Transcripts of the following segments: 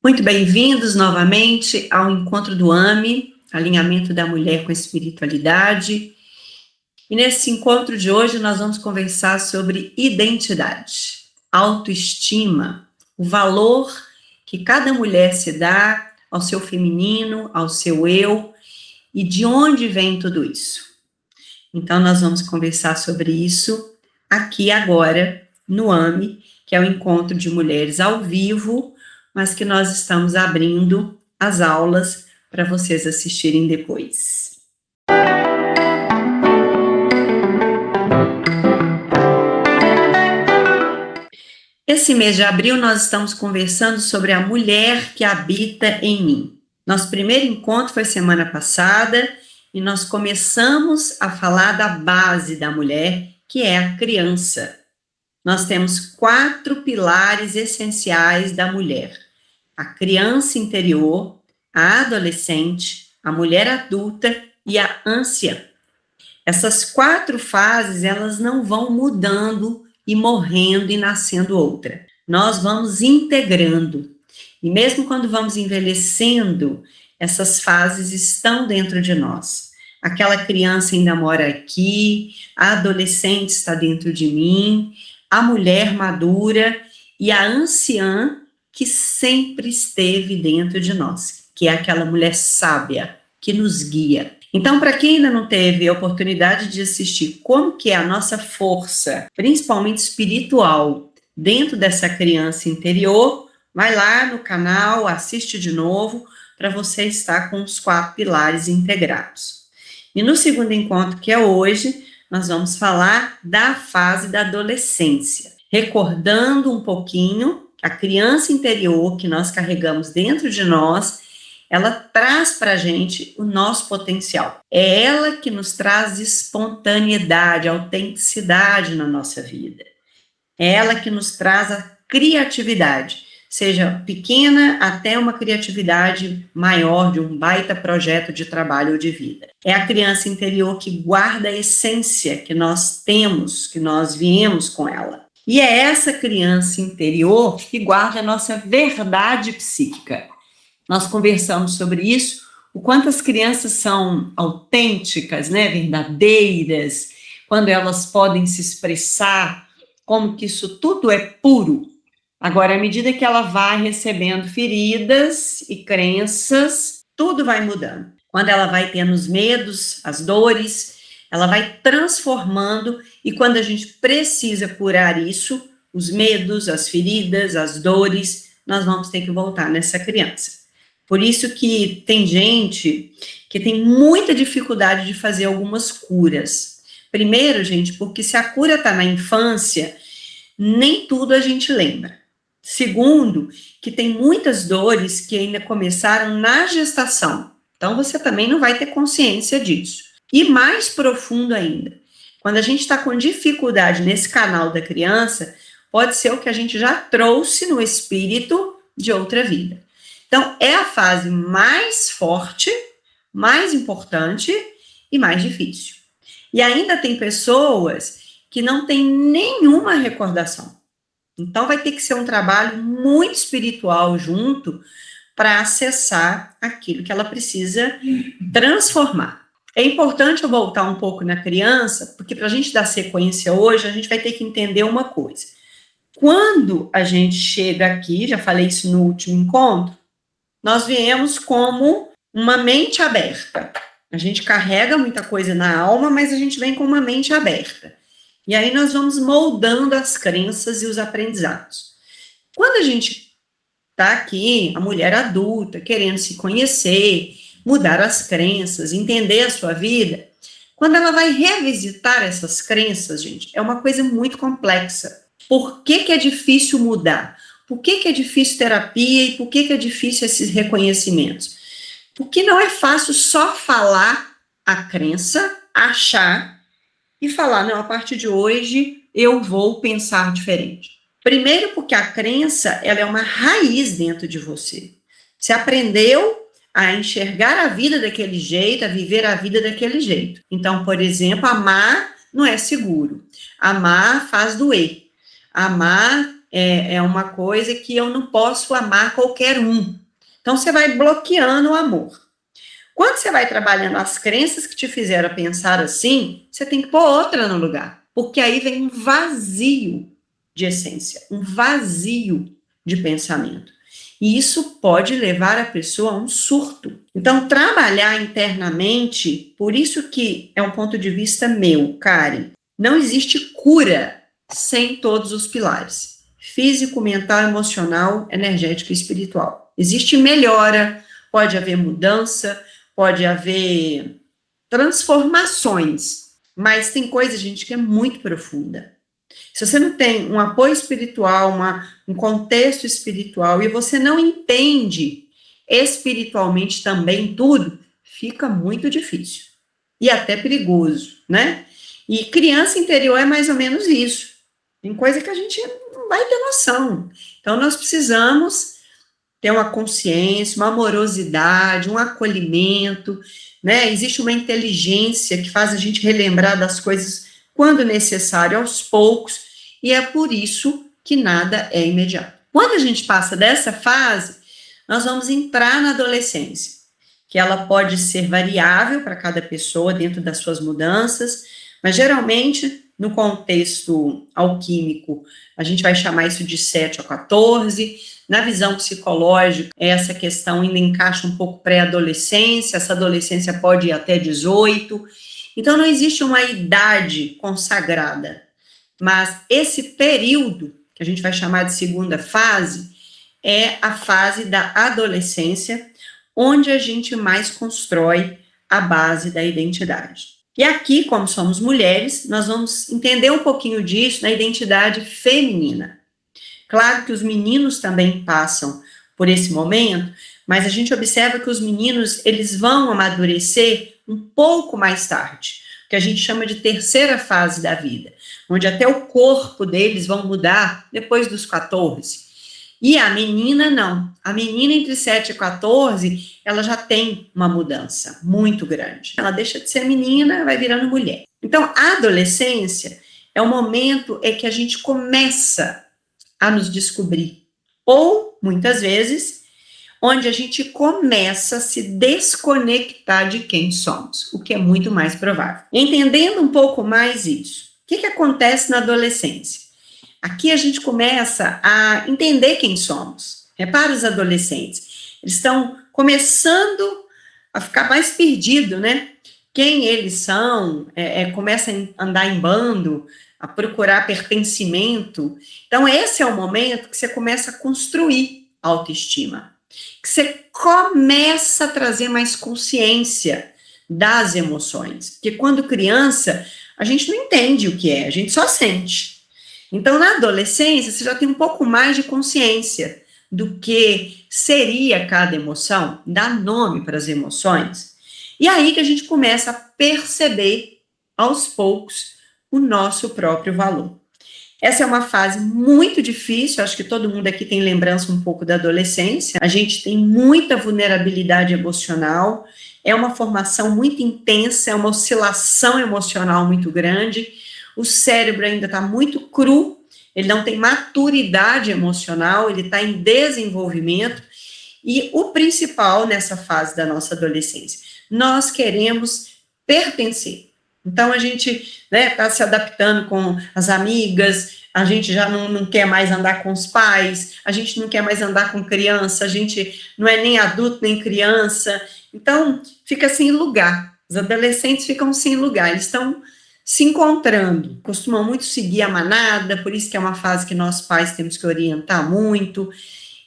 Muito bem-vindos novamente ao encontro do AME, Alinhamento da Mulher com a Espiritualidade. E nesse encontro de hoje nós vamos conversar sobre identidade, autoestima, o valor que cada mulher se dá ao seu feminino, ao seu eu, e de onde vem tudo isso. Então nós vamos conversar sobre isso aqui agora no AME, que é o encontro de mulheres ao vivo, mas que nós estamos abrindo as aulas para vocês assistirem depois. Esse mês de abril nós estamos conversando sobre a mulher que habita em mim. Nosso primeiro encontro foi semana passada e nós começamos a falar da base da mulher, que é a criança. Nós temos 4 pilares essenciais da mulher: a criança interior, a adolescente, a mulher adulta e a anciã. Essas 4 fases, elas não vão mudando e morrendo e nascendo outra. Nós vamos integrando. E mesmo quando vamos envelhecendo, essas fases estão dentro de nós. Aquela criança ainda mora aqui, a adolescente está dentro de mim, a mulher madura e a anciã que sempre esteve dentro de nós, que é aquela mulher sábia que nos guia. Então, para quem ainda não teve a oportunidade de assistir como que é a nossa força, principalmente espiritual, dentro dessa criança interior, vai lá no canal, assiste de novo, para você estar com os 4 pilares integrados. E no segundo encontro, que é hoje, nós vamos falar da fase da adolescência, recordando um pouquinho a criança interior que nós carregamos dentro de nós. Ela traz para a gente o nosso potencial. É ela que nos traz espontaneidade, autenticidade na nossa vida. É ela que nos traz a criatividade, seja pequena até uma criatividade maior de um baita projeto de trabalho ou de vida. É a criança interior que guarda a essência que nós temos, que nós viemos com ela. E é essa criança interior que guarda a nossa verdade psíquica. Nós conversamos sobre isso, o quanto as crianças são autênticas, né, verdadeiras, quando elas podem se expressar, como que isso tudo é puro. Agora, à medida que ela vai recebendo feridas e crenças, tudo vai mudando. Quando ela vai tendo os medos, as dores, ela vai transformando, e quando a gente precisa curar isso, os medos, as feridas, as dores, nós vamos ter que voltar nessa criança. Por isso que tem gente que tem muita dificuldade de fazer algumas curas. Primeiro, gente, porque se a cura está na infância, nem tudo a gente lembra. Segundo, que tem muitas dores que ainda começaram na gestação. Então, você também não vai ter consciência disso. E mais profundo ainda, quando a gente está com dificuldade nesse canal da criança, pode ser o que a gente já trouxe no espírito de outra vida. Então, é a fase mais forte, mais importante e mais difícil. E ainda tem pessoas que não têm nenhuma recordação. Então, vai ter que ser um trabalho muito espiritual junto para acessar aquilo que ela precisa transformar. É importante eu voltar um pouco na criança, porque para a gente dar sequência hoje, a gente vai ter que entender uma coisa. Quando a gente chega aqui, já falei isso no último encontro, nós viemos como uma mente aberta. A gente carrega muita coisa na alma, mas a gente vem com uma mente aberta. E aí nós vamos moldando as crenças e os aprendizados. Quando a gente está aqui, a mulher adulta, querendo se conhecer, mudar as crenças, entender a sua vida, quando ela vai revisitar essas crenças, gente, é uma coisa muito complexa. Por que é difícil mudar? Por que é difícil terapia e por que é difícil esses reconhecimentos? Porque não é fácil só falar a crença, achar e falar, não, a partir de hoje eu vou pensar diferente. Primeiro porque a crença, ela é uma raiz dentro de você. Você aprendeu a enxergar a vida daquele jeito, a viver a vida daquele jeito. Então, por exemplo, amar não é seguro. Amar faz doer. Amar é uma coisa que eu não posso amar qualquer um. Então, você vai bloqueando o amor. Quando você vai trabalhando as crenças que te fizeram pensar assim, você tem que pôr outra no lugar, porque aí vem um vazio de essência, um vazio de pensamento. E isso pode levar a pessoa a um surto. Então, trabalhar internamente, por isso que é um ponto de vista meu, Karen, não existe cura sem todos os pilares: físico, mental, emocional, energético e espiritual. Existe melhora, pode haver mudança, pode haver transformações, mas tem coisa, gente, que é muito profunda. Se você não tem um apoio espiritual, um contexto espiritual, e você não entende espiritualmente também tudo, fica muito difícil. E até perigoso, né? E criança interior é mais ou menos isso. Tem coisa que a gente não vai ter noção. Então, nós precisamos ter uma consciência, uma amorosidade, um acolhimento, né? Existe uma inteligência que faz a gente relembrar das coisas quando necessário, aos poucos, e é por isso que nada é imediato. Quando a gente passa dessa fase, nós vamos entrar na adolescência, que ela pode ser variável para cada pessoa dentro das suas mudanças, mas geralmente, no contexto alquímico, a gente vai chamar isso de 7 a 14, na visão psicológica, essa questão ainda encaixa um pouco pré-adolescência, essa adolescência pode ir até 18, então não existe uma idade consagrada, mas esse período, que a gente vai chamar de segunda fase, é a fase da adolescência, onde a gente mais constrói a base da identidade. E aqui, como somos mulheres, nós vamos entender um pouquinho disso na identidade feminina. Claro que os meninos também passam por esse momento, mas a gente observa que os meninos, eles vão amadurecer um pouco mais tarde, que a gente chama de terceira fase da vida, onde até o corpo deles vão mudar depois dos 14. E a menina não. A menina entre 7 e 14, ela já tem uma mudança muito grande. Ela deixa de ser menina, vai virando mulher. Então, a adolescência é o momento em que a gente começa a nos descobrir. Ou, muitas vezes, onde a gente começa a se desconectar de quem somos, o que é muito mais provável. Entendendo um pouco mais isso, o que acontece na adolescência? Aqui a gente começa a entender quem somos. Repara os adolescentes, eles estão começando a ficar mais perdidos, né? Quem eles são, começa a andar em bando, a procurar pertencimento. Então, esse é o momento que você começa a construir autoestima, que você começa a trazer mais consciência das emoções. Porque quando criança, a gente não entende o que é, a gente só sente. Então, na adolescência, você já tem um pouco mais de consciência do que seria cada emoção, dá nome para as emoções. E aí que a gente começa a perceber, aos poucos, o nosso próprio valor. Essa é uma fase muito difícil, acho que todo mundo aqui tem lembrança um pouco da adolescência, a gente tem muita vulnerabilidade emocional, é uma formação muito intensa, é uma oscilação emocional muito grande, o cérebro ainda está muito cru, ele não tem maturidade emocional, ele está em desenvolvimento, e o principal nessa fase da nossa adolescência, nós queremos pertencer. Então, a gente está se adaptando com as amigas, a gente já não quer mais andar com os pais, a gente não quer mais andar com criança, a gente não é nem adulto nem criança, então fica sem lugar. Os adolescentes ficam sem lugar, eles estão se encontrando, costumam muito seguir a manada, por isso que é uma fase que nós pais temos que orientar muito,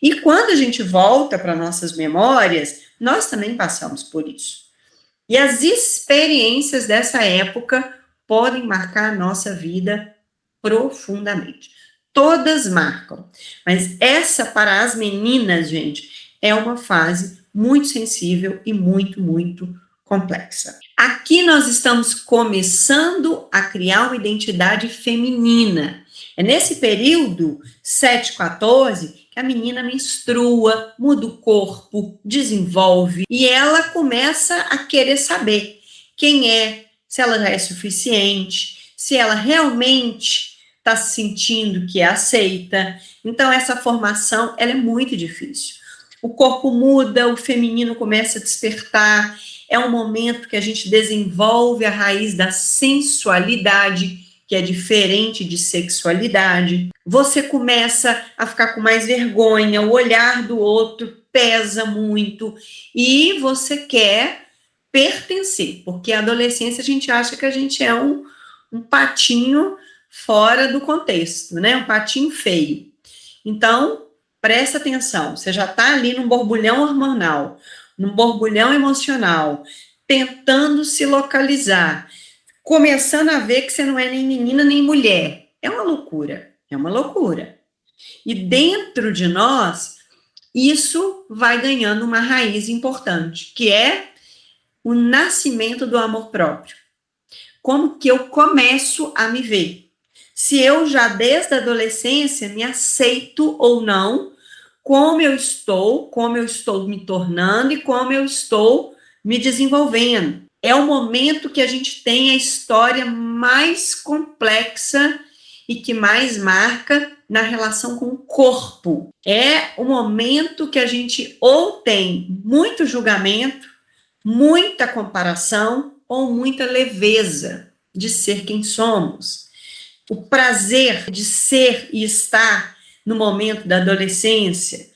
e quando a gente volta para nossas memórias, nós também passamos por isso. E as experiências dessa época podem marcar a nossa vida profundamente. Todas marcam, mas essa para as meninas, gente, é uma fase muito sensível e muito, muito complexa. Aqui nós estamos começando a criar uma identidade feminina. É nesse período, 7, 14, que a menina menstrua, muda o corpo, desenvolve, e ela começa a querer saber quem é, se ela já é suficiente, se ela realmente está se sentindo que é aceita. Então, essa formação, ela é muito difícil. O corpo muda, o feminino começa a despertar, é um momento que a gente desenvolve a raiz da sensualidade, que é diferente de sexualidade. Você começa a ficar com mais vergonha, o olhar do outro pesa muito, e você quer pertencer, porque a adolescência a gente acha que a gente é um patinho fora do contexto, né? Um patinho feio. Então, presta atenção, você já está ali num borbulhão hormonal, num borbulhão emocional, tentando se localizar, começando a ver que você não é nem menina nem mulher. É uma loucura, é uma loucura. E dentro de nós, isso vai ganhando uma raiz importante, que é o nascimento do amor próprio. Como que eu começo a me ver? Se eu já desde a adolescência me aceito ou não, como eu estou me tornando e como eu estou me desenvolvendo. É o momento que a gente tem a história mais complexa e que mais marca na relação com o corpo. É o momento que a gente ou tem muito julgamento, muita comparação ou muita leveza de ser quem somos. O prazer de ser e estar no momento da adolescência,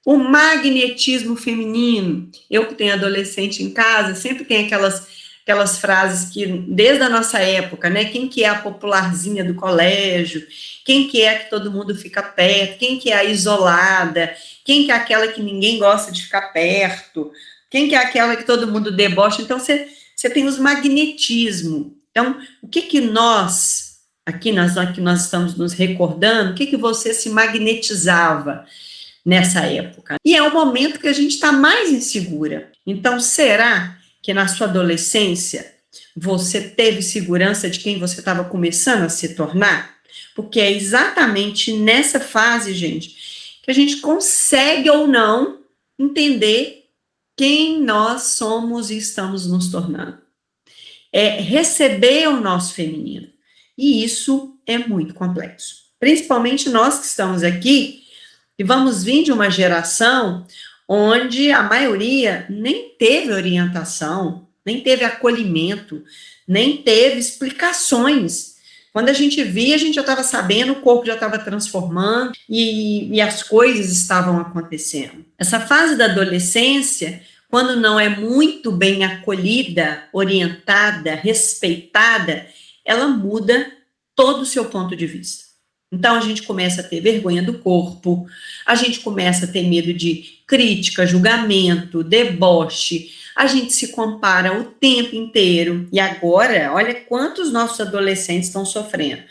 o magnetismo feminino. Eu que tenho adolescente em casa, sempre tem aquelas frases que, desde a nossa época, né? Quem que é a popularzinha do colégio? Quem que é que todo mundo fica perto? Quem que é a isolada? Quem que é aquela que ninguém gosta de ficar perto? Quem que é aquela que todo mundo debocha? Então, você tem os magnetismo. Então, o que nós, aqui nós estamos nos recordando, o que você se magnetizava nessa época? E é o momento que a gente está mais insegura. Então, será que na sua adolescência você teve segurança de quem você estava começando a se tornar? Porque é exatamente nessa fase, gente, que a gente consegue ou não entender quem nós somos e estamos nos tornando. É receber o nosso feminino. E isso é muito complexo. Principalmente nós que estamos aqui e vamos vir de uma geração onde a maioria nem teve orientação, nem teve acolhimento, nem teve explicações. Quando a gente via, a gente já estava sabendo, o corpo já estava transformando e as coisas estavam acontecendo. Essa fase da adolescência, quando não é muito bem acolhida, orientada, respeitada, ela muda todo o seu ponto de vista. Então, a gente começa a ter vergonha do corpo, a gente começa a ter medo de crítica, julgamento, deboche, a gente se compara o tempo inteiro. E agora, olha quantos nossos adolescentes estão sofrendo.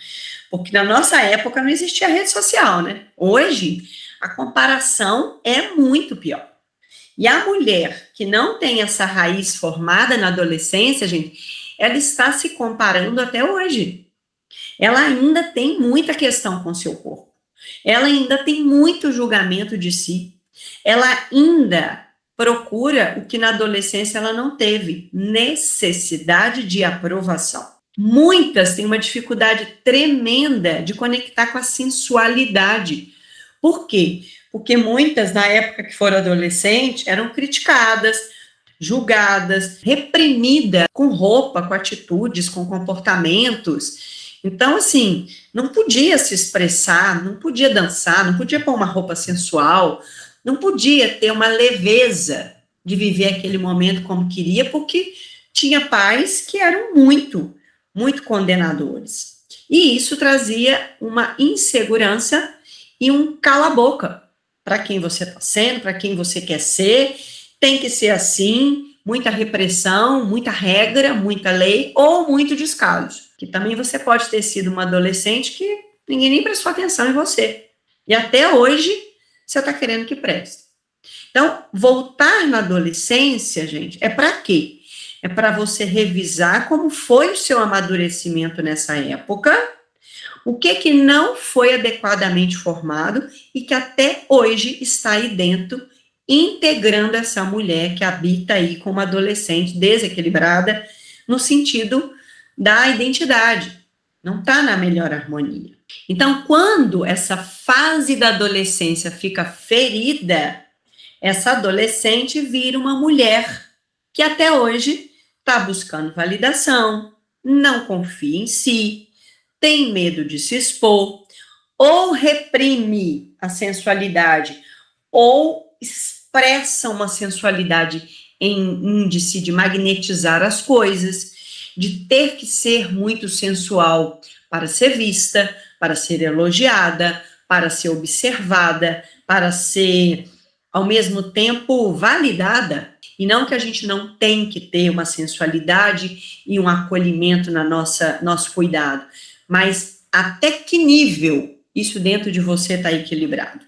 Porque na nossa época não existia rede social, né? Hoje, a comparação é muito pior. E a mulher que não tem essa raiz formada na adolescência, gente, ela está se comparando até hoje. Ela ainda tem muita questão com seu corpo. Ela ainda tem muito julgamento de si. Ela ainda procura o que na adolescência ela não teve, necessidade de aprovação. Muitas têm uma dificuldade tremenda de conectar com a sensualidade. Por quê? Porque muitas, na época que foram adolescentes, eram criticadas, julgadas, reprimidas com roupa, com atitudes, com comportamentos. Então, assim, não podia se expressar, não podia dançar, não podia pôr uma roupa sensual, não podia ter uma leveza de viver aquele momento como queria, porque tinha pais que eram muito, muito condenadores. E isso trazia uma insegurança e um cala-boca para quem você está sendo, para quem você quer ser, tem que ser assim, muita repressão, muita regra, muita lei ou muito descaso. Que também você pode ter sido uma adolescente que ninguém nem prestou atenção em você. E até hoje você está querendo que preste. Então, voltar na adolescência, gente, é para quê? É para você revisar como foi o seu amadurecimento nessa época, o que não foi adequadamente formado e que até hoje está aí dentro, integrando essa mulher que habita aí como adolescente desequilibrada, no sentido da identidade. Não está na melhor harmonia. Então, quando essa fase da adolescência fica ferida, essa adolescente vira uma mulher que até hoje está buscando validação, não confia em si, tem medo de se expor, ou reprime a sensualidade, ou expressa uma sensualidade em índice de magnetizar as coisas, de ter que ser muito sensual para ser vista, para ser elogiada, para ser observada, para ser, ao mesmo tempo, validada. E não que a gente não tem que ter uma sensualidade e um acolhimento na nosso cuidado, mas até que nível isso dentro de você está equilibrado?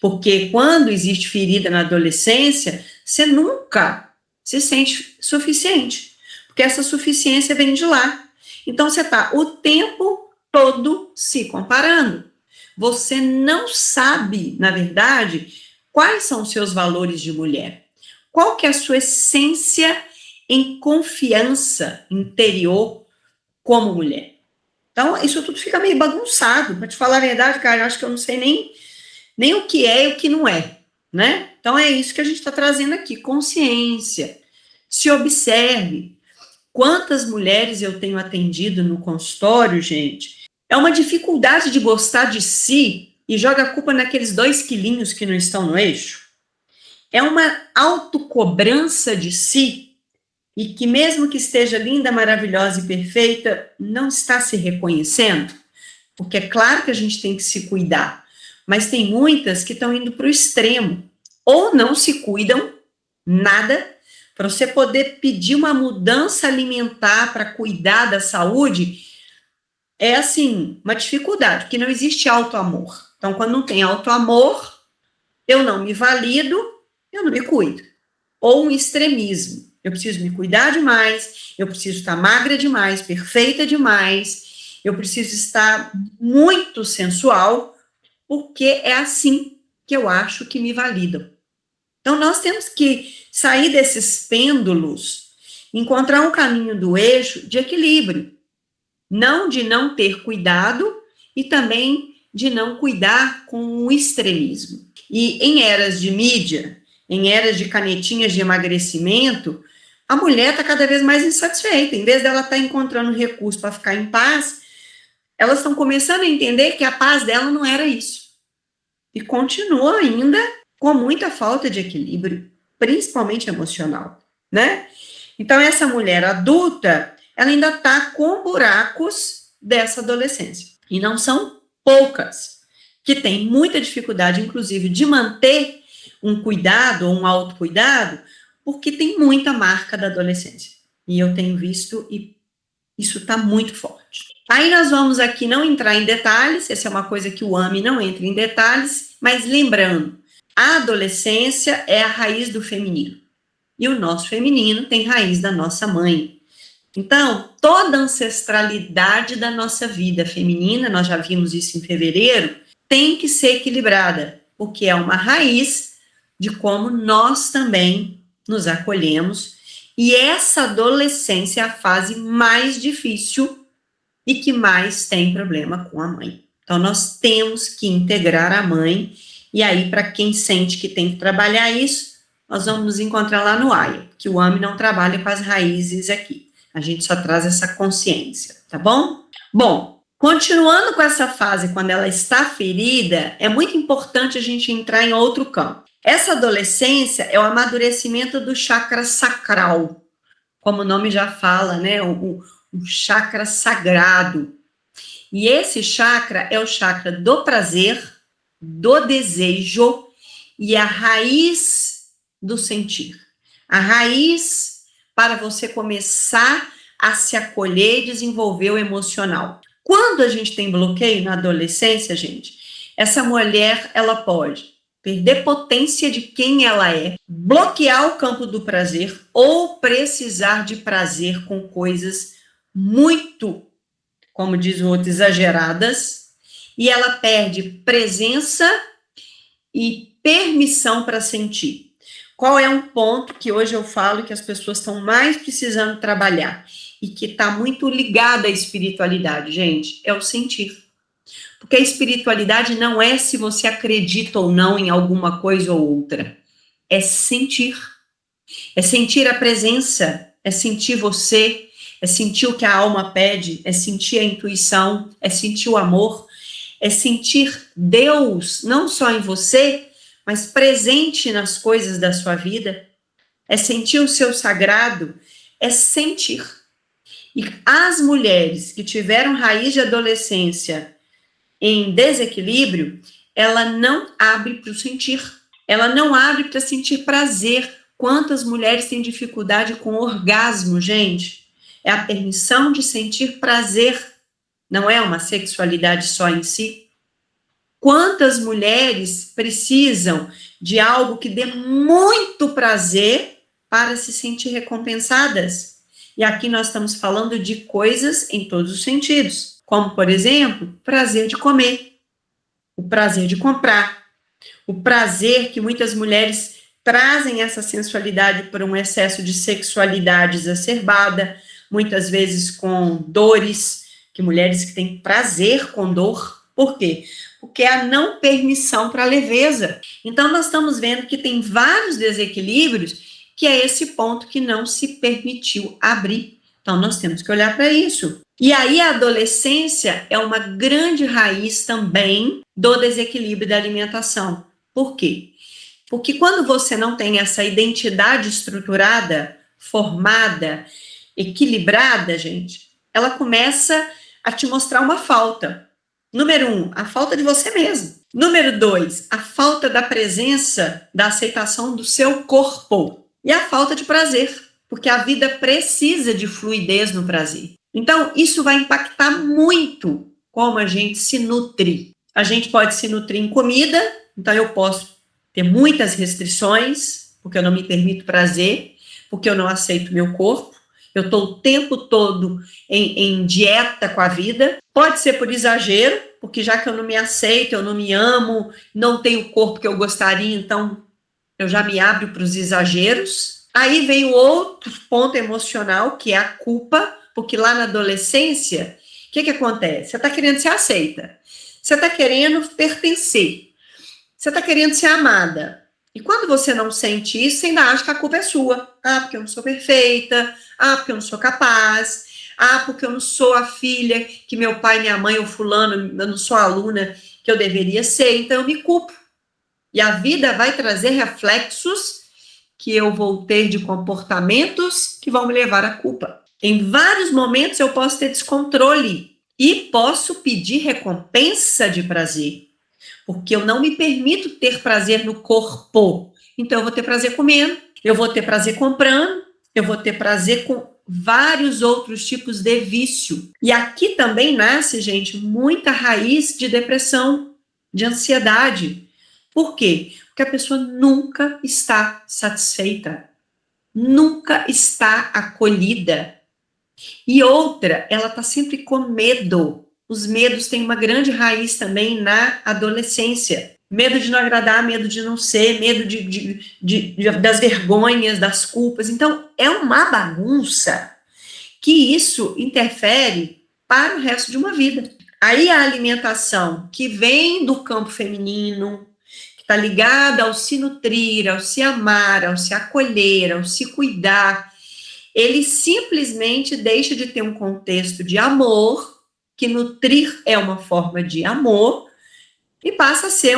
Porque quando existe ferida na adolescência, você nunca se sente suficiente, porque essa suficiência vem de lá. Então, você está o tempo todo se comparando. Você não sabe, na verdade, quais são os seus valores de mulher. Qual que é a sua essência em confiança interior como mulher? Então, isso tudo fica meio bagunçado. Para te falar a verdade, cara, eu acho que eu não sei nem o que é e o que não é, né? Então, é isso que a gente está trazendo aqui, consciência. Se observe. Quantas mulheres eu tenho atendido no consultório, gente? É uma dificuldade de gostar de si e joga a culpa naqueles 2 quilinhos que não estão no eixo. É uma autocobrança de si e que mesmo que esteja linda, maravilhosa e perfeita, não está se reconhecendo. Porque é claro que a gente tem que se cuidar, mas tem muitas que estão indo para o extremo. Ou não se cuidam, nada, para você poder pedir uma mudança alimentar para cuidar da saúde, é assim, uma dificuldade, porque não existe autoamor. Então, quando não tem autoamor, eu não me valido, eu não me cuido. Ou um extremismo. Eu preciso me cuidar demais, eu preciso estar magra demais, perfeita demais, eu preciso estar muito sensual, porque é assim que eu acho que me validam. Então, nós temos que sair desses pêndulos, encontrar um caminho do eixo de equilíbrio, não de não ter cuidado e também de não cuidar com o extremismo. E em eras de mídia, em eras de canetinhas de emagrecimento, a mulher está cada vez mais insatisfeita. Em vez dela estar encontrando recurso para ficar em paz, elas estão começando a entender que a paz dela não era isso. E continua ainda com muita falta de equilíbrio, principalmente emocional, né? Então, essa mulher adulta, ela ainda está com buracos dessa adolescência. E não são poucas, que tem muita dificuldade, inclusive, de manter um cuidado ou um autocuidado, porque tem muita marca da adolescência. E eu tenho visto, e isso está muito forte. Aí nós vamos aqui não entrar em detalhes, essa é uma coisa que o AME não entra em detalhes, mas lembrando, a adolescência é a raiz do feminino. E o nosso feminino tem raiz da nossa mãe. Então, toda a ancestralidade da nossa vida feminina, nós já vimos isso em fevereiro, tem que ser equilibrada, porque é uma raiz de como nós também nos acolhemos. E essa adolescência é a fase mais difícil e que mais tem problema com a mãe. Então, nós temos que integrar a mãe. E aí, para quem sente que tem que trabalhar isso, nós vamos nos encontrar lá no AIA, que o AME não trabalha com as raízes aqui. A gente só traz essa consciência, tá bom? Bom, continuando com essa fase, quando ela está ferida, é muito importante a gente entrar em outro campo. Essa adolescência é o amadurecimento do chakra sacral, como o nome já fala, né? O chakra sagrado. E esse chakra é o chakra do prazer, do desejo e a raiz do sentir. A raiz para você começar a se acolher e desenvolver o emocional. Quando a gente tem bloqueio na adolescência, gente, essa mulher, ela pode perder potência de quem ela é, bloquear o campo do prazer ou precisar de prazer com coisas muito, como diz o outro, exageradas, e ela perde presença e permissão para sentir. Qual é um ponto que hoje eu falo que as pessoas estão mais precisando trabalhar e que está muito ligado à espiritualidade, gente? É o sentir. Porque a espiritualidade não é se você acredita ou não em alguma coisa ou outra. É sentir. É sentir a presença, é sentir você, é sentir o que a alma pede, é sentir a intuição, é sentir o amor, é sentir Deus, não só em você, mas presente nas coisas da sua vida, é sentir o seu sagrado, é sentir. E as mulheres que tiveram raiz de adolescência em desequilíbrio, ela não abre para o sentir, ela não abre para sentir prazer. Quantas mulheres têm dificuldade com orgasmo, gente? É a permissão de sentir prazer, não é uma sexualidade só em si. Quantas mulheres precisam de algo que dê muito prazer para se sentir recompensadas? E aqui nós estamos falando de coisas em todos os sentidos, como, por exemplo, prazer de comer, o prazer de comprar, o prazer que muitas mulheres trazem essa sensualidade por um excesso de sexualidade exacerbada, muitas vezes com dores, que mulheres que têm prazer com dor. Por quê? Porque é a não permissão para a leveza. Então, nós estamos vendo que tem vários desequilíbrios, que é esse ponto que não se permitiu abrir. Então, nós temos que olhar para isso. E aí, a adolescência é uma grande raiz também do desequilíbrio da alimentação. Por quê? Porque quando você não tem essa identidade estruturada, formada, equilibrada, gente, ela começa a te mostrar uma falta. Número 1, a falta de você mesmo. Número 2, a falta da presença, da aceitação do seu corpo. E a falta de prazer, porque a vida precisa de fluidez no prazer. Então, isso vai impactar muito como a gente se nutre. A gente pode se nutrir em comida, então eu posso ter muitas restrições, porque eu não me permito prazer, porque eu não aceito meu corpo, eu estou o tempo todo em dieta com a vida. Pode ser por exagero, porque já que eu não me aceito, eu não me amo, não tenho o corpo que eu gostaria, então eu já me abro para os exageros. Aí vem o outro ponto emocional, que é a culpa, porque lá na adolescência, o que acontece? Você está querendo ser aceita, você está querendo pertencer, você está querendo ser amada. E quando você não sente isso, você ainda acha que a culpa é sua. Ah, porque eu não sou perfeita. Ah, porque eu não sou capaz. Ah, porque eu não sou a filha que meu pai, minha mãe ou fulano, eu não sou a aluna que eu deveria ser, então eu me culpo. E a vida vai trazer reflexos que eu vou ter de comportamentos que vão me levar à culpa. Em vários momentos eu posso ter descontrole e posso pedir recompensa de prazer. Porque eu não me permito ter prazer no corpo. Então, eu vou ter prazer comendo, eu vou ter prazer comprando, eu vou ter prazer com vários outros tipos de vício. E aqui também nasce, gente, muita raiz de depressão, de ansiedade. Por quê? Porque a pessoa nunca está satisfeita, nunca está acolhida. E outra, ela está sempre com medo. Os medos têm uma grande raiz também na adolescência. Medo de não agradar, medo de não ser, medo das vergonhas, das culpas. Então, é uma bagunça que isso interfere para o resto de uma vida. Aí a alimentação que vem do campo feminino, que está ligada ao se nutrir, ao se amar, ao se acolher, ao se cuidar, ele simplesmente deixa de ter um contexto de amor, que nutrir é uma forma de amor, e passa a ser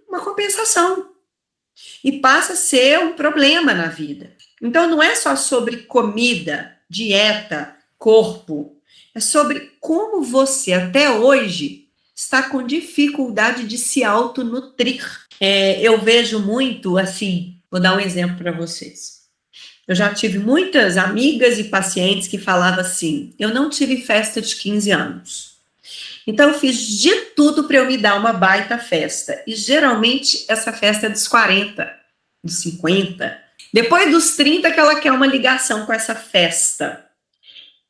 uma compensação. E passa a ser um problema na vida. Então, não é só sobre comida, dieta, corpo. É sobre como você, até hoje, está com dificuldade de se autonutrir. Eu vejo muito, assim, vou dar um exemplo para vocês. Eu já tive muitas amigas e pacientes que falavam assim, eu não tive festa de 15 anos. Então, eu fiz de tudo para eu me dar uma baita festa. E, geralmente, essa festa é dos 40, dos 50. Depois dos 30 que ela quer uma ligação com essa festa.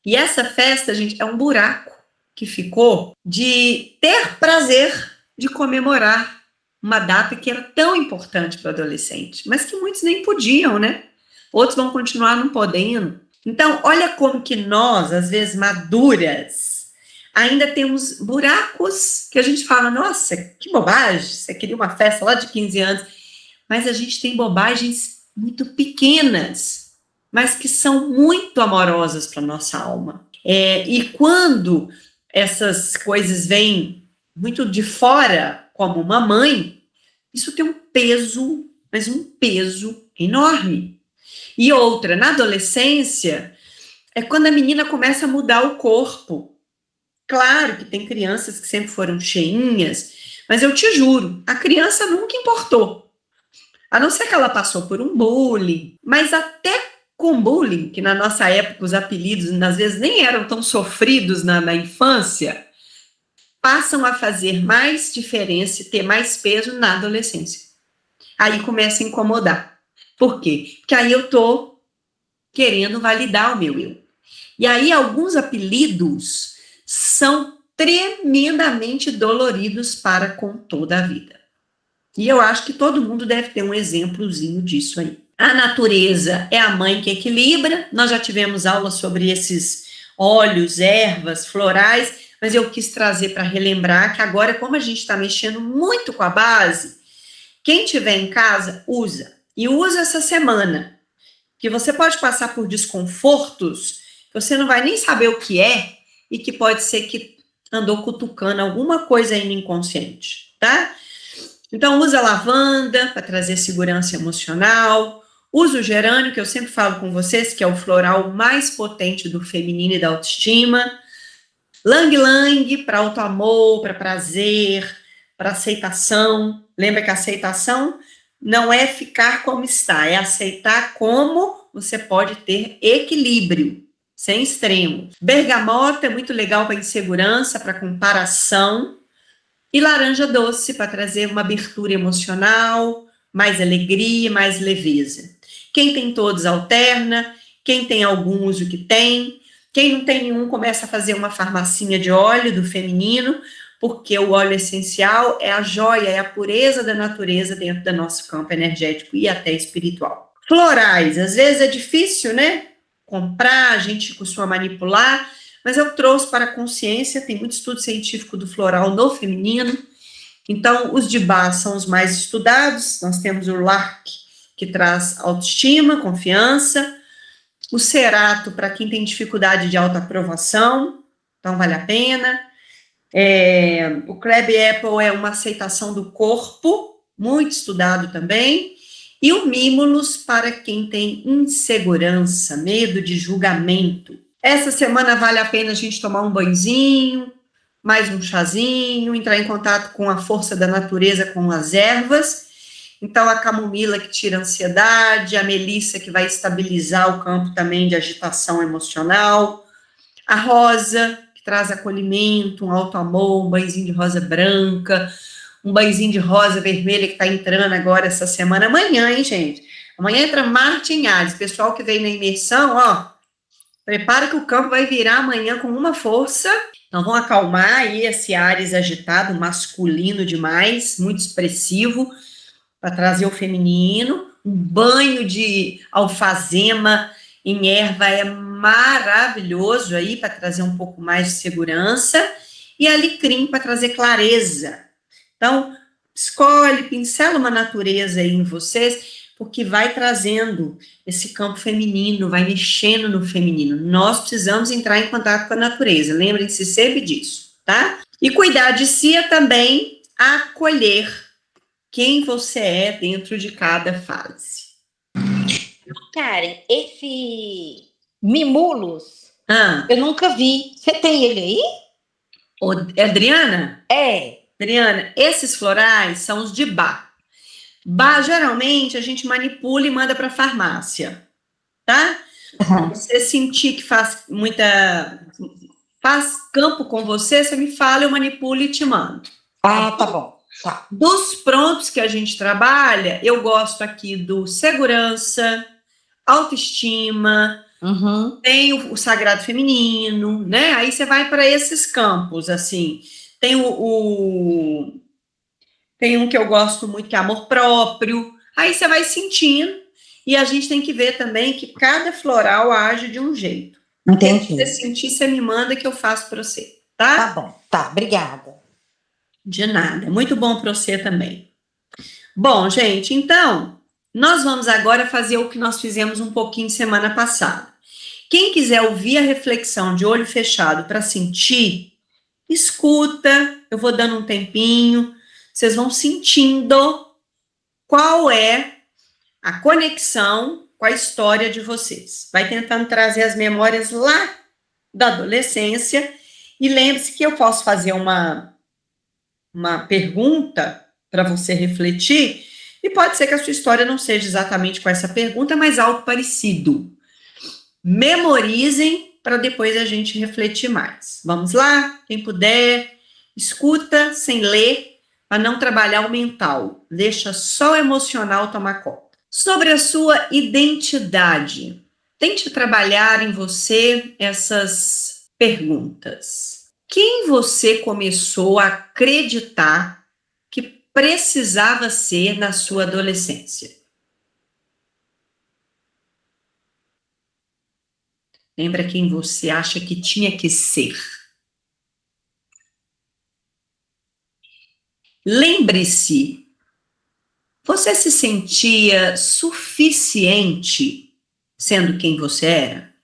E essa festa, gente, é um buraco que ficou de ter prazer de comemorar uma data que era tão importante para o adolescente, mas que muitos nem podiam, né? Outros vão continuar não podendo. Então, olha como que nós, às vezes maduras, ainda temos buracos que a gente fala, nossa, que bobagem, você queria uma festa lá de 15 anos, mas a gente tem bobagens muito pequenas, mas que são muito amorosas para a nossa alma. E quando essas coisas vêm muito de fora, como uma mãe, isso tem um peso, mas um peso enorme. E outra, na adolescência, é quando a menina começa a mudar o corpo. Claro que tem crianças que sempre foram cheinhas, mas eu te juro, a criança nunca importou. A não ser que ela passou por um bullying, mas até com bullying, que na nossa época os apelidos às vezes nem eram tão sofridos na infância, passam a fazer mais diferença e ter mais peso na adolescência. Aí começa a incomodar. Por quê? Porque aí eu tô querendo validar o meu eu. E aí alguns apelidos são tremendamente doloridos para com toda a vida. E eu acho que todo mundo deve ter um exemplozinho disso aí. A natureza é a mãe que equilibra. Nós já tivemos aula sobre esses óleos, ervas, florais, mas eu quis trazer para relembrar que agora, como a gente está mexendo muito com a base, quem tiver em casa, usa. E usa essa semana, que você pode passar por desconfortos, que você não vai nem saber o que é, e que pode ser que andou cutucando alguma coisa aí no inconsciente, tá? Então, usa lavanda para trazer segurança emocional, usa o gerânio, que eu sempre falo com vocês, que é o floral mais potente do feminino e da autoestima, lang-lang para autoamor, para prazer, para aceitação. Lembra que a aceitação não é ficar como está, é aceitar como você pode ter equilíbrio, sem extremo. Bergamota é muito legal para insegurança, para comparação. E laranja doce para trazer uma abertura emocional, mais alegria, mais leveza. Quem tem todos alterna, quem tem algum usa o que tem, quem não tem nenhum começa a fazer uma farmacinha de óleo do feminino, porque o óleo essencial é a joia, é a pureza da natureza dentro do nosso campo energético e até espiritual. Florais, às vezes é difícil, né? Comprar, a gente costuma manipular, mas eu trouxe para a consciência, tem muito estudo científico do floral no feminino, então os de base são os mais estudados, nós temos o lark, que traz autoestima, confiança, o cerato, para quem tem dificuldade de autoaprovação, então vale a pena, o crab apple é uma aceitação do corpo, muito estudado também, e o mimulus para quem tem insegurança, medo de julgamento. Essa semana vale a pena a gente tomar um banhozinho, mais um chazinho, entrar em contato com a força da natureza, com as ervas. Então, a camomila que tira a ansiedade, a melissa que vai estabilizar o campo também de agitação emocional, a rosa, que traz acolhimento, um autoamor, um banhozinho de rosa branca, um banhozinho de rosa vermelha que está entrando agora essa semana. Amanhã, hein, gente? Amanhã entra Marte em Áries. Pessoal que veio na imersão, ó, prepara que o campo vai virar amanhã com uma força. Então, vamos acalmar aí esse Áries agitado, masculino demais, muito expressivo, para trazer o feminino. Um banho de alfazema em erva é maravilhoso aí, para trazer um pouco mais de segurança. E alecrim para trazer clareza. Então, escolhe, pincela uma natureza aí em vocês, porque vai trazendo esse campo feminino, vai mexendo no feminino. Nós precisamos entrar em contato com a natureza, lembrem-se sempre disso, tá? E cuidar de si é também acolher quem você é dentro de cada fase. Karen, esse Mimulus, eu nunca vi. Você tem ele aí? Adriana? É. Adriana, esses florais são os de Bach. Bach, geralmente, a gente manipula e manda para a farmácia, tá? Você sentir que faz campo com você, você me fala, eu manipulo e te mando. Ah, tá bom. Tá. Dos prontos que a gente trabalha, eu gosto aqui do segurança, autoestima, tem o sagrado feminino, né? Aí você vai para esses campos, assim. Tem tem um que eu gosto muito, que é amor próprio. Aí você vai sentindo, e a gente tem que ver também que cada floral age de um jeito. Entendi. Se você sentir, você me manda que eu faço para você. tá? Tá bom, tá, obrigada. De nada, muito bom para você também. Bom, gente, então, nós vamos agora fazer o que nós fizemos um pouquinho semana passada. Quem quiser ouvir a reflexão de olho fechado para sentir, escuta, eu vou dando um tempinho, vocês vão sentindo qual é a conexão com a história de vocês. Vai tentando trazer as memórias lá da adolescência e lembre-se que eu posso fazer uma pergunta para você refletir e pode ser que a sua história não seja exatamente com essa pergunta, mas algo parecido. Memorizem para depois a gente refletir mais. Vamos lá? Quem puder, escuta sem ler, para não trabalhar o mental. Deixa só o emocional tomar conta. Sobre a sua identidade. Tente trabalhar em você essas perguntas. Quem você começou a acreditar que precisava ser na sua adolescência? Lembra quem você acha que tinha que ser? Lembre-se, você se sentia suficiente sendo quem você era?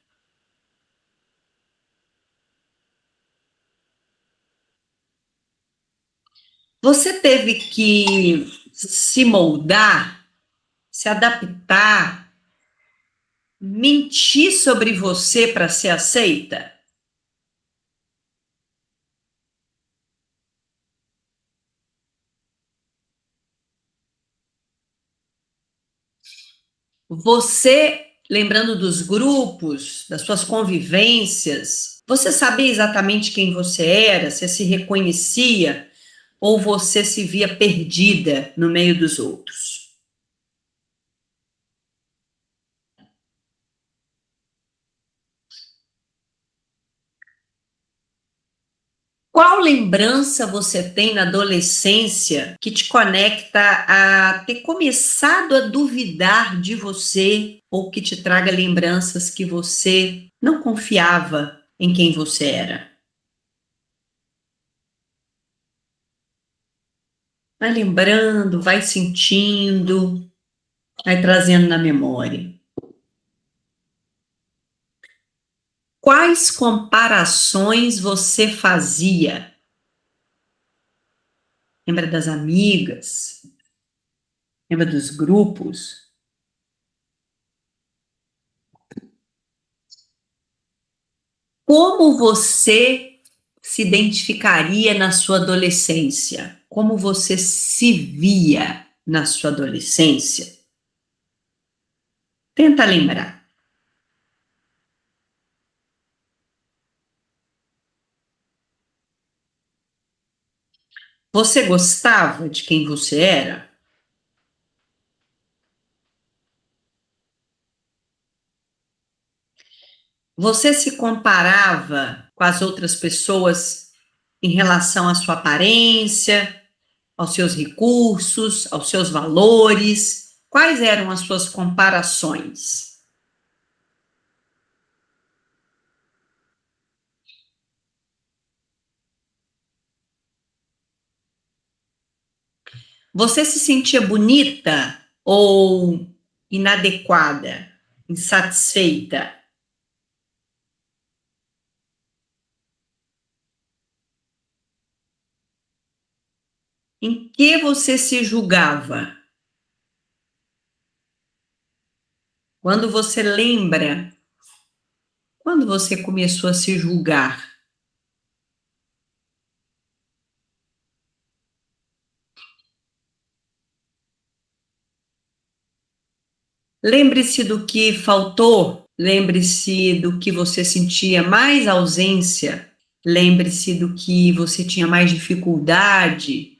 Você teve que se moldar, se adaptar, mentir sobre você para ser aceita? Você, lembrando dos grupos, das suas convivências, você sabia exatamente quem você era? Você se reconhecia? Ou você se via perdida no meio dos outros? Qual lembrança você tem na adolescência que te conecta a ter começado a duvidar de você ou que te traga lembranças que você não confiava em quem você era? Vai lembrando, vai sentindo, vai trazendo na memória. Quais comparações você fazia? Lembra das amigas? Lembra dos grupos? Como você se identificaria na sua adolescência? Como você se via na sua adolescência? Tenta lembrar. Você gostava de quem você era? Você se comparava com as outras pessoas em relação à sua aparência, aos seus recursos, aos seus valores? Quais eram as suas comparações? Você se sentia bonita ou inadequada, insatisfeita? Em que você se julgava? Quando você lembra, quando você começou a se julgar? Lembre-se do que faltou, lembre-se do que você sentia mais ausência, lembre-se do que você tinha mais dificuldade,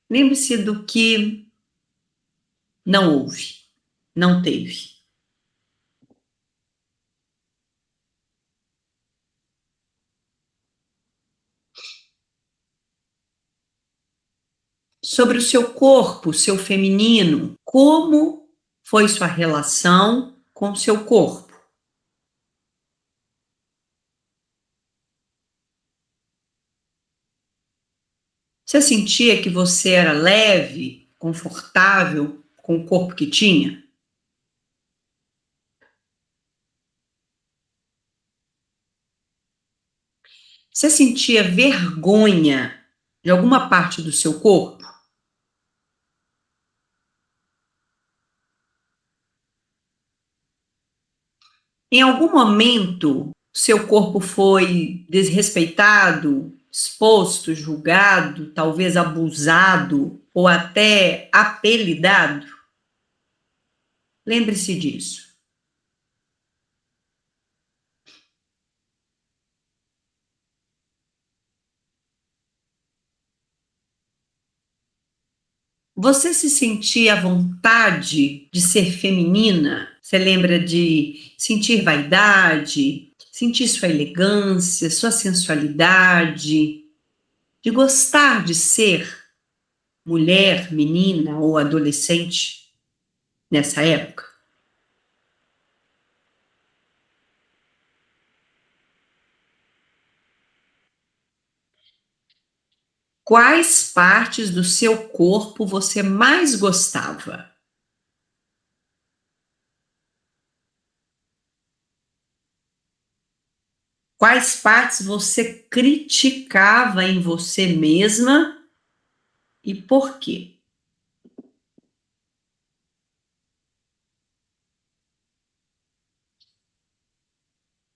lembre-se do que não houve, não teve. Sobre o seu corpo, seu feminino, como foi sua relação com o seu corpo? Você sentia que você era leve, confortável com o corpo que tinha? Você sentia vergonha de alguma parte do seu corpo? Em algum momento, seu corpo foi desrespeitado, exposto, julgado, talvez abusado ou até apelidado? Lembre-se disso. Você se sentia à vontade de ser feminina? Você lembra de sentir vaidade, sentir sua elegância, sua sensualidade, de gostar de ser mulher, menina ou adolescente nessa época? Quais partes do seu corpo você mais gostava? Quais partes você criticava em você mesma e por quê?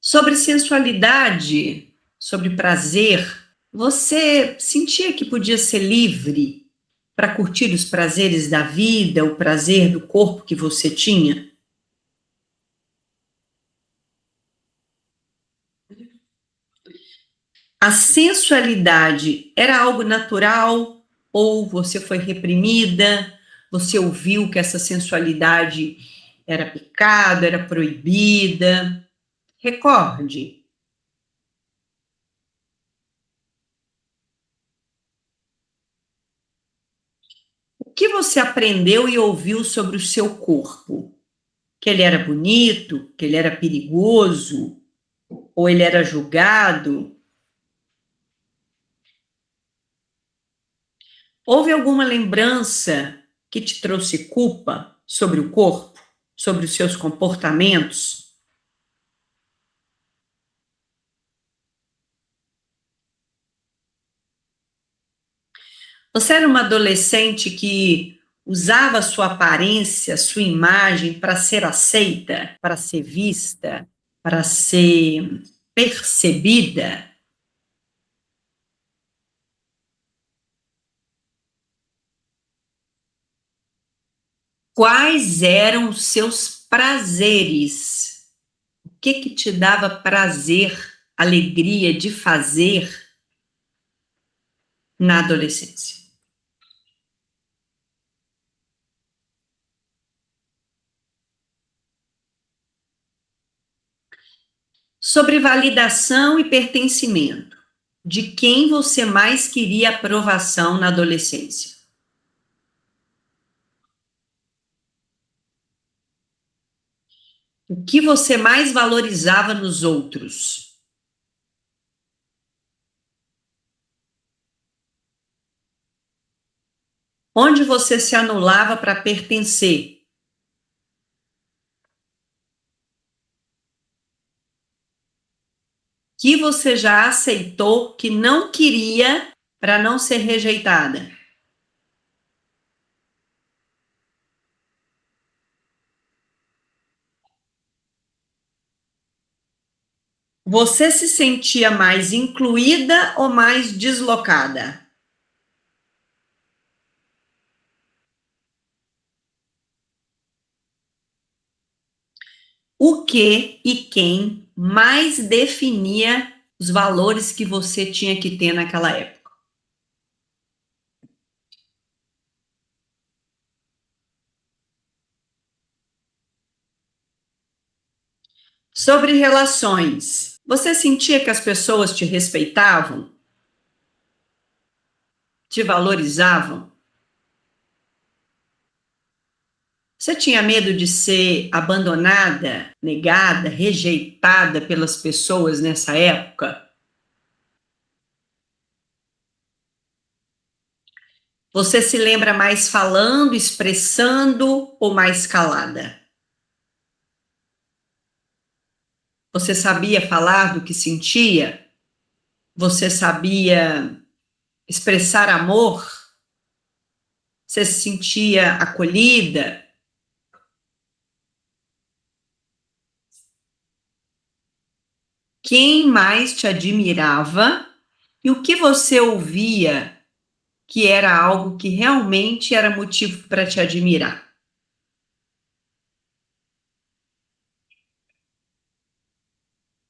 Sobre sensualidade, sobre prazer, você sentia que podia ser livre para curtir os prazeres da vida, o prazer do corpo que você tinha? A sensualidade era algo natural ou você foi reprimida? Você ouviu que essa sensualidade era pecado, era proibida? Recorde. O que você aprendeu e ouviu sobre o seu corpo? Que ele era bonito, que ele era perigoso, ou ele era julgado? Houve alguma lembrança que te trouxe culpa sobre o corpo, sobre os seus comportamentos? Você era uma adolescente que usava sua aparência, sua imagem para ser aceita, para ser vista, para ser percebida? Quais eram os seus prazeres? O que te dava prazer, alegria de fazer na adolescência? Sobre validação e pertencimento. De quem você mais queria aprovação na adolescência? O que você mais valorizava nos outros? Onde você se anulava para pertencer? Que você já aceitou que não queria para não ser rejeitada? Você se sentia mais incluída ou mais deslocada? O que e quem mais definia os valores que você tinha que ter naquela época? Sobre relações, você sentia que as pessoas te respeitavam? Te valorizavam? Você tinha medo de ser abandonada, negada, rejeitada pelas pessoas nessa época? Você se lembra mais falando, expressando ou mais calada? Você sabia falar do que sentia? Você sabia expressar amor? Você se sentia acolhida? Quem mais te admirava e o que você ouvia que era algo que realmente era motivo para te admirar?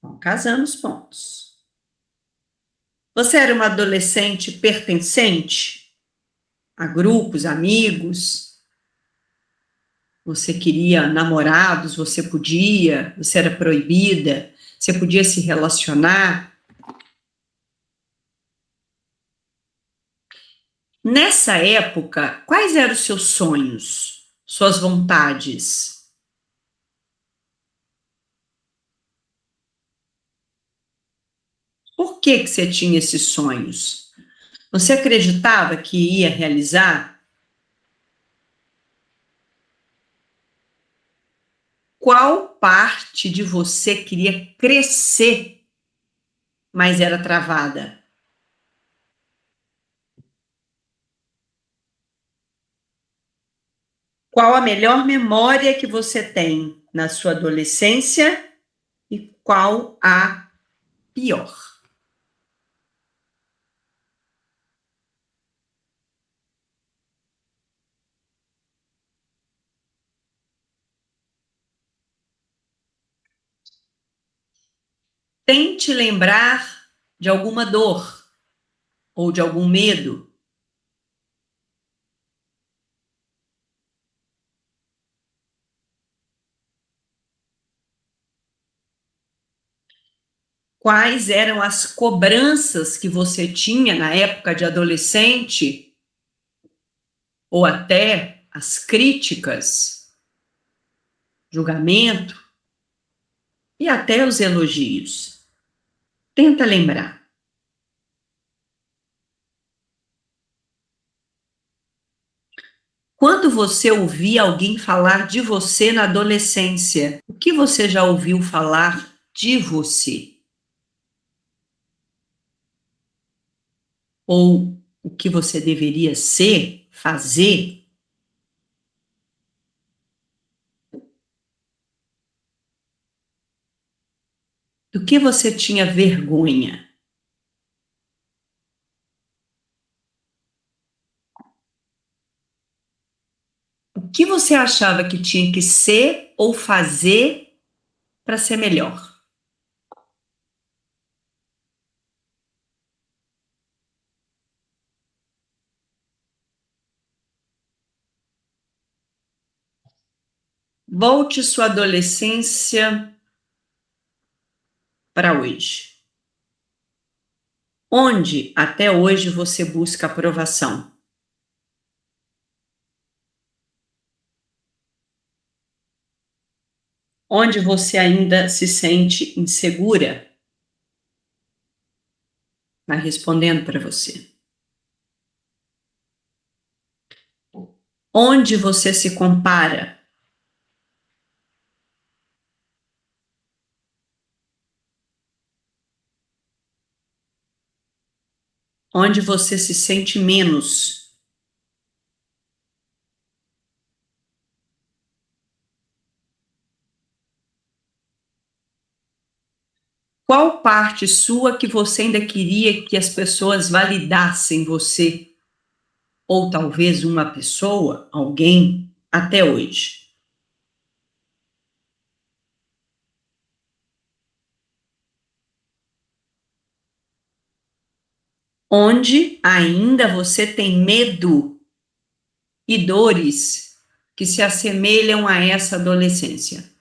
Bom, casamos pontos. Você era uma adolescente pertencente a grupos, amigos? Você queria namorados? Você podia? Você era proibida? Você podia se relacionar? Nessa época, quais eram os seus sonhos, suas vontades? Por que você tinha esses sonhos? Você acreditava que ia realizar? Qual parte de você queria crescer, mas era travada? Qual a melhor memória que você tem na sua adolescência e qual a pior? Tente lembrar de alguma dor ou de algum medo. Quais eram as cobranças que você tinha na época de adolescente, ou até as críticas, julgamento e até os elogios. Tenta lembrar. Quando você ouvia alguém falar de você na adolescência, o que você já ouviu falar de você? Ou o que você deveria ser, fazer? Do que você tinha vergonha? O que você achava que tinha que ser ou fazer para ser melhor? Volte sua adolescência para hoje. Onde até hoje você busca aprovação? Onde você ainda se sente insegura? Vai respondendo para você. Onde você se compara? Onde você se sente menos? Qual parte sua que você ainda queria que as pessoas validassem você? Ou talvez uma pessoa, alguém, até hoje? Onde ainda você tem medo e dores que se assemelham a essa adolescência?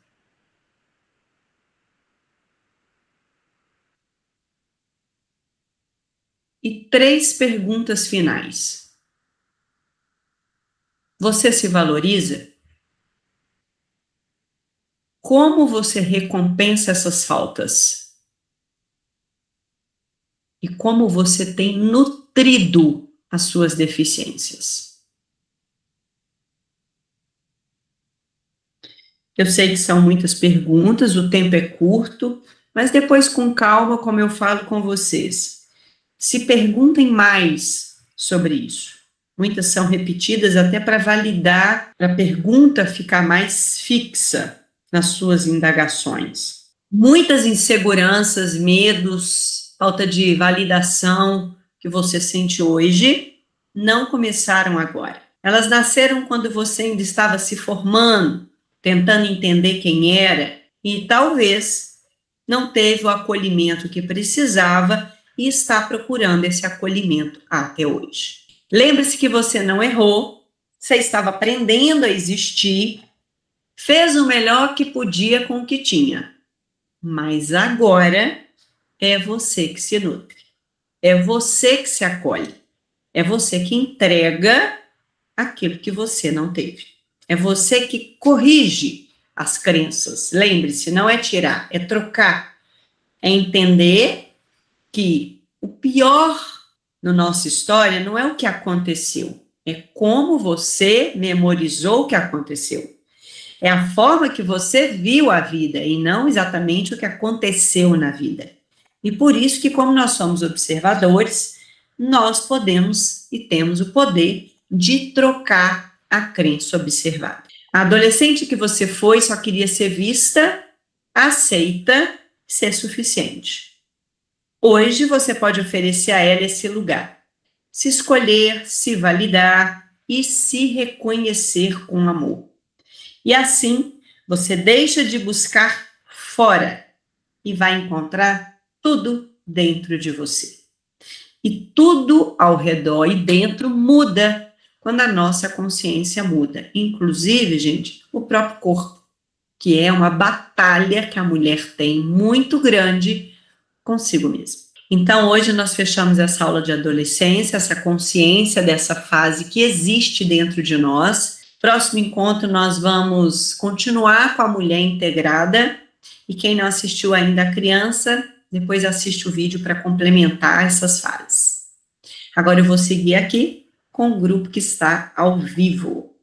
E 3 perguntas finais. Você se valoriza? Como você recompensa essas faltas? E como você tem nutrido as suas deficiências? Eu sei que são muitas perguntas, o tempo é curto, mas depois, com calma, como eu falo com vocês, se perguntem mais sobre isso. Muitas são repetidas até para validar, para a pergunta ficar mais fixa nas suas indagações. Muitas inseguranças, medos, falta de validação que você sente hoje não começaram agora. Elas nasceram quando você ainda estava se formando, tentando entender quem era e talvez não teve o acolhimento que precisava e está procurando esse acolhimento até hoje. Lembre-se que você não errou, você estava aprendendo a existir, fez o melhor que podia com o que tinha, mas agora é você que se nutre, é você que se acolhe, é você que entrega aquilo que você não teve, é você que corrige as crenças. Lembre-se, não é tirar, é trocar, é entender que o pior na nossa história não é o que aconteceu, é como você memorizou o que aconteceu. É a forma que você viu a vida e não exatamente o que aconteceu na vida. E por isso que, como nós somos observadores, nós podemos e temos o poder de trocar a crença observada. A adolescente que você foi só queria ser vista, aceita, ser suficiente. Hoje você pode oferecer a ela esse lugar, se escolher, se validar e se reconhecer com amor. E assim, você deixa de buscar fora e vai encontrar tudo dentro de você. E tudo ao redor e dentro muda quando a nossa consciência muda. Inclusive, gente, o próprio corpo, que é uma batalha que a mulher tem muito grande consigo mesma. Então, hoje nós fechamos essa aula de adolescência, essa consciência dessa fase que existe dentro de nós. Próximo encontro, nós vamos continuar com a mulher integrada. E quem não assistiu ainda a criança, depois assiste o vídeo para complementar essas fases. Agora eu vou seguir aqui com o grupo que está ao vivo.